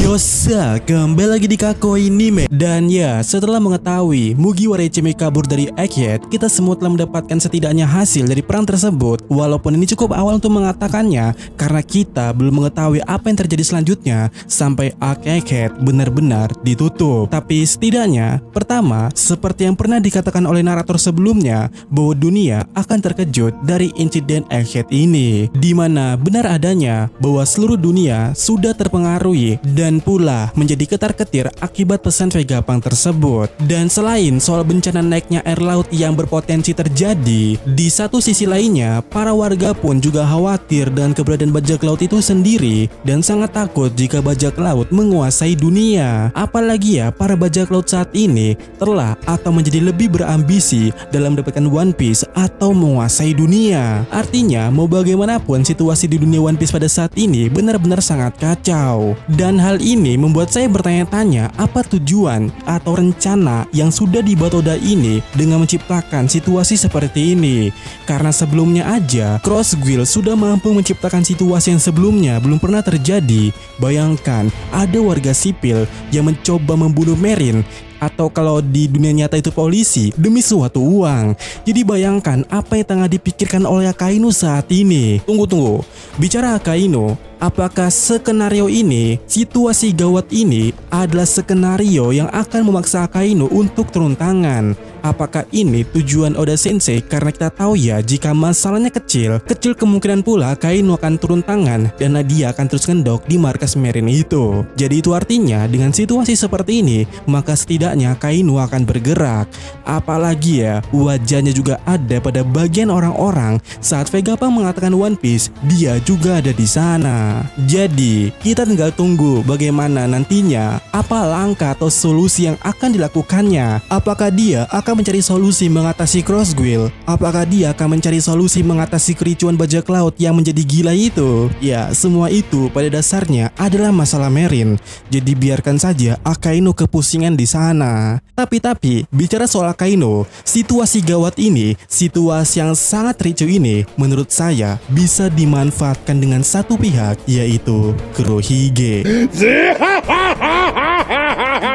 Yosa, kembali lagi di Kakoi Anime. Dan ya, setelah mengetahui Mugiwara Ichime kabur dari Egghead, kita semua telah mendapatkan setidaknya hasil dari perang tersebut. Walaupun ini cukup awal untuk mengatakannya, karena kita belum mengetahui apa yang terjadi selanjutnya sampai Egghead benar-benar ditutup. Tapi setidaknya, pertama, seperti yang pernah dikatakan oleh narator sebelumnya, bahwa dunia akan terkejut dari insiden Egghead ini, di mana benar adanya bahwa seluruh dunia sudah terpengaruhi dan pula menjadi ketar-ketir akibat pesan Vegapunk tersebut. Dan selain soal bencana naiknya air laut yang berpotensi terjadi, di satu sisi lainnya para warga pun juga khawatir dengan keberadaan bajak laut itu sendiri dan sangat takut jika bajak laut menguasai dunia. Apalagi ya, para bajak laut saat ini telah atau menjadi lebih berambisi dalam mendapatkan One Piece atau menguasai dunia. Artinya mau bagaimanapun situasi di dunia One Piece pada saat ini benar-benar sangat kacau. Dan hal ini membuat saya bertanya-tanya apa tujuan atau rencana yang sudah dibuat Oda ini dengan menciptakan situasi seperti ini. Karena sebelumnya aja Cross Guild sudah mampu menciptakan situasi yang sebelumnya belum pernah terjadi. Bayangkan ada warga sipil yang mencoba membunuh Marine, atau kalau di dunia nyata itu polisi, demi suatu uang. Jadi bayangkan apa yang tengah dipikirkan oleh Akainu saat ini. Tunggu, bicara Akainu, apakah skenario ini, situasi gawat ini adalah skenario yang akan memaksa Akainu untuk turun tangan? Apakah ini tujuan Oda Sensei? Karena kita tahu ya, jika masalahnya kecil kemungkinan pula Akainu akan turun tangan dan dia akan terus ngendok di markas Marine itu. Jadi itu artinya dengan situasi seperti ini, maka setidaknya Akainu akan bergerak. Apalagi ya, wajahnya juga ada pada bagian orang-orang saat Vegapunk mengatakan One Piece, dia juga ada di sana. Jadi kita tinggal tunggu bagaimana nantinya, apa langkah atau solusi yang akan dilakukannya. Apakah dia akan mencari solusi mengatasi Cross Guild? Apakah dia akan mencari solusi mengatasi kericuan bajak laut yang menjadi gila itu? Ya, semua itu pada dasarnya adalah masalah Marine. Jadi biarkan saja Akainu kepusingan di sana. Tapi bicara soal Akainu, situasi gawat ini, situasi yang sangat ricuh ini, menurut saya bisa dimanfaatkan dengan satu pihak, yaitu Kurohige.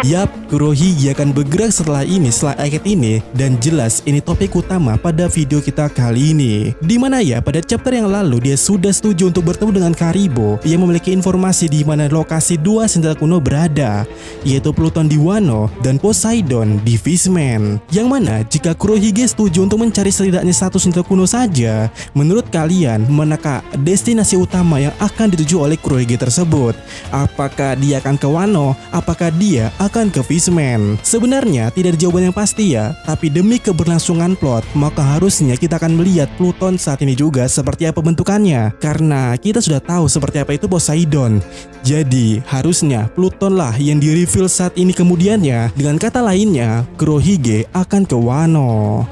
Yap, Kurohige akan bergerak setelah Egghead ini, dan jelas ini topik utama pada video kita kali ini. Dimana ya, pada chapter yang lalu dia sudah setuju untuk bertemu dengan Karibo yang memiliki informasi di mana lokasi dua senjata kuno berada, yaitu Pluton di Wano dan Poseidon di Fishman. Yang mana jika Kurohige setuju untuk mencari setidaknya satu senjata kuno saja, menurut kalian manakah destinasi utama yang akan dituju oleh Kurohige tersebut? Apakah dia akan ke Wano? Apakah dia akan ke Fishman? Sebenarnya tidak ada jawaban yang pasti ya, tapi demi keberlangsungan plot, maka harusnya kita akan melihat Pluton saat ini juga seperti apa bentukannya, karena kita sudah tahu seperti apa itu Poseidon. Jadi harusnya Pluton lah yang di-reveal saat ini kemudiannya. Dengan kata lainnya, Kurohige akan ke Wano.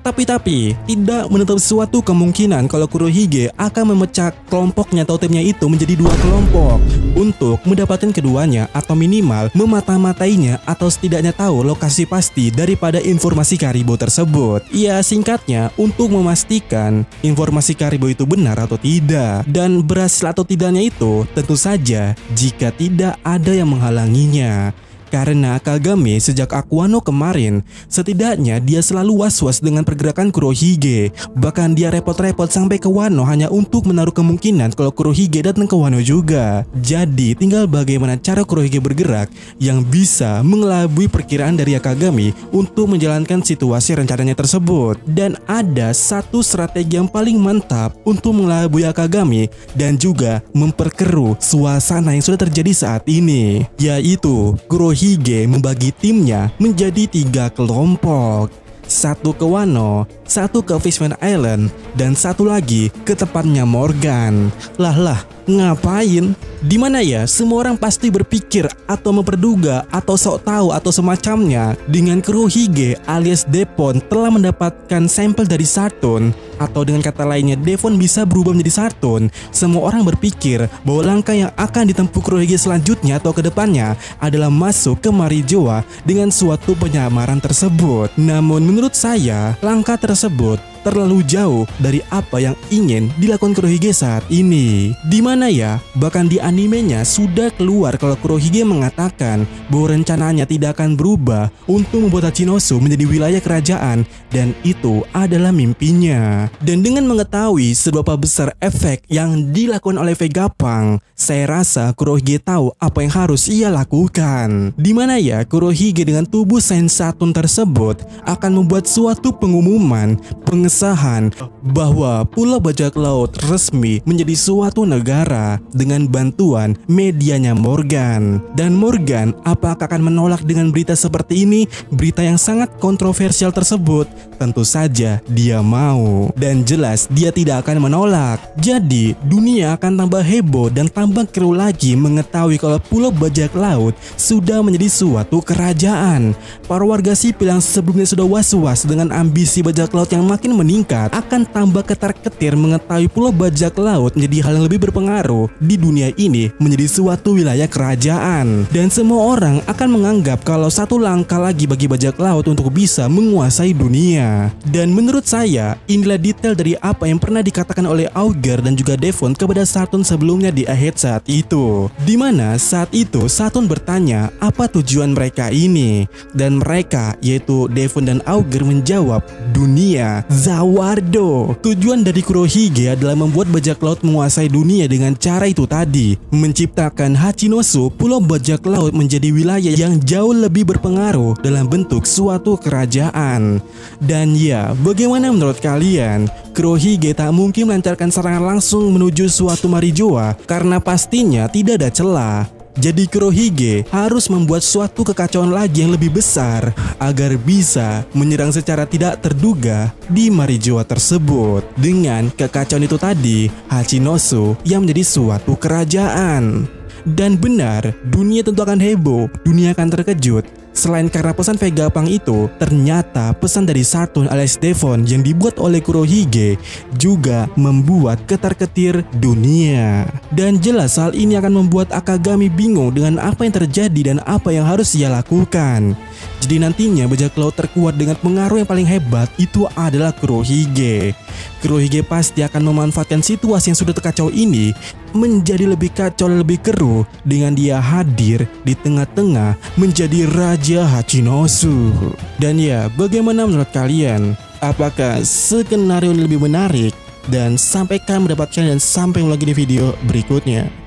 Tapi tidak menutup suatu kemungkinan kalau Kurohige akan memecah kelompoknya atau timnya itu menjadi dua kelompok untuk mendapatkan keduanya, atau minimal memata-matainya atau setidaknya tahu lokasi pasti daripada informasi Karibo tersebut. Ya, singkatnya untuk memastikan informasi Karibo itu benar atau tidak. Dan berhasil atau tidaknya itu tentu saja jika tidak ada yang menghalanginya. Karena Kagami sejak Aquano kemarin, setidaknya dia selalu was-was dengan pergerakan Kurohige. Bahkan dia repot-repot sampai ke Wano hanya untuk menaruh kemungkinan kalau Kurohige datang ke Wano juga. Jadi tinggal bagaimana cara Kurohige bergerak yang bisa mengelabui perkiraan dari Akagami untuk menjalankan situasi rencananya tersebut. Dan ada satu strategi yang paling mantap untuk mengelabui Akagami dan juga memperkeruh suasana yang sudah terjadi saat ini, yaitu Kurohige membagi timnya menjadi 3 kelompok. Satu ke Wano, satu ke Fishman Island, dan satu lagi ke tempatnya Morgan. Lah, ngapain? Dimana ya, semua orang pasti berpikir atau memperduga atau sok tahu atau semacamnya dengan Kurohige alias Depon telah mendapatkan sampel dari Saturn, atau dengan kata lainnya Devon bisa berubah menjadi Saturn. Semua orang berpikir bahwa langkah yang akan ditempuh Kurohige selanjutnya atau kedepannya adalah masuk ke Marijoa dengan suatu penyamaran tersebut. Namun menurut saya langkah tersebut terlalu jauh dari apa yang ingin dilakukan Kurohige saat ini. Dimana ya, bahkan di animenya sudah keluar kalau Kurohige mengatakan bahwa rencananya tidak akan berubah untuk membuat Hachinosu menjadi wilayah kerajaan, dan itu adalah mimpinya. Dan dengan mengetahui seberapa besar efek yang dilakukan oleh Vegapunk, saya rasa Kurohige tahu apa yang harus ia lakukan. Dimana ya, Kurohige dengan tubuh Saint Saturn tersebut akan membuat suatu pengumuman pengesahan bahwa Pulau Bajak Laut resmi menjadi suatu negara dengan bantuan medianya Morgan. Dan Morgan apakah akan menolak dengan berita seperti ini? Berita yang sangat kontroversial tersebut? Tentu saja dia mau, dan jelas dia tidak akan menolak. Jadi dunia akan tambah heboh dan tambah keruh lagi mengetahui kalau Pulau Bajak Laut sudah menjadi suatu kerajaan. Para warga sipil yang sebelumnya sudah was-was dengan ambisi bajak laut yang makin meningkat akan tambah ketar-ketir mengetahui Pulau Bajak Laut menjadi hal yang lebih berpengaruh di dunia ini menjadi suatu wilayah kerajaan. Dan semua orang akan menganggap kalau satu langkah lagi bagi bajak laut untuk bisa menguasai dunia. Dan menurut saya, inilah detail dari apa yang pernah dikatakan oleh Auger dan juga Devon kepada Saturn sebelumnya di akhir saat itu. Dimana saat itu Saturn bertanya apa tujuan mereka ini, dan mereka yaitu Devon dan Auger menjawab dunia Zawardo. Tujuan dari Kurohige adalah membuat bajak laut menguasai dunia dengan cara itu tadi, menciptakan Hachinosu, Pulau Bajak Laut, menjadi wilayah yang jauh lebih berpengaruh dalam bentuk suatu kerajaan. Dan ya, bagaimana menurut kalian? Kurohige tak mungkin melancarkan serangan langsung menuju suatu Marijoa karena pastinya tidak ada celah. Jadi Kurohige harus membuat suatu kekacauan lagi yang lebih besar agar bisa menyerang secara tidak terduga di Marijoa tersebut. Dengan kekacauan itu tadi, Hachinosu yang menjadi suatu kerajaan. Dan benar, dunia tentu akan heboh, dunia akan terkejut. Selain karena pesan Vegapunk itu, ternyata pesan dari Saturn alias Devon yang dibuat oleh Kurohige juga membuat ketar-ketir dunia. Dan jelas hal ini akan membuat Akagami bingung dengan apa yang terjadi dan apa yang harus ia lakukan. Jadi nantinya bajak laut terkuat dengan pengaruh yang paling hebat itu adalah Kurohige. Kurohige pasti akan memanfaatkan situasi yang sudah terkacau ini menjadi lebih kacau dan lebih keruh dengan dia hadir di tengah-tengah menjadi Raja Hachinosu. Dan ya, bagaimana menurut kalian? Apakah skenario ini lebih menarik? Dan sampai kalian mendapatkan dan sampai lagi di video berikutnya.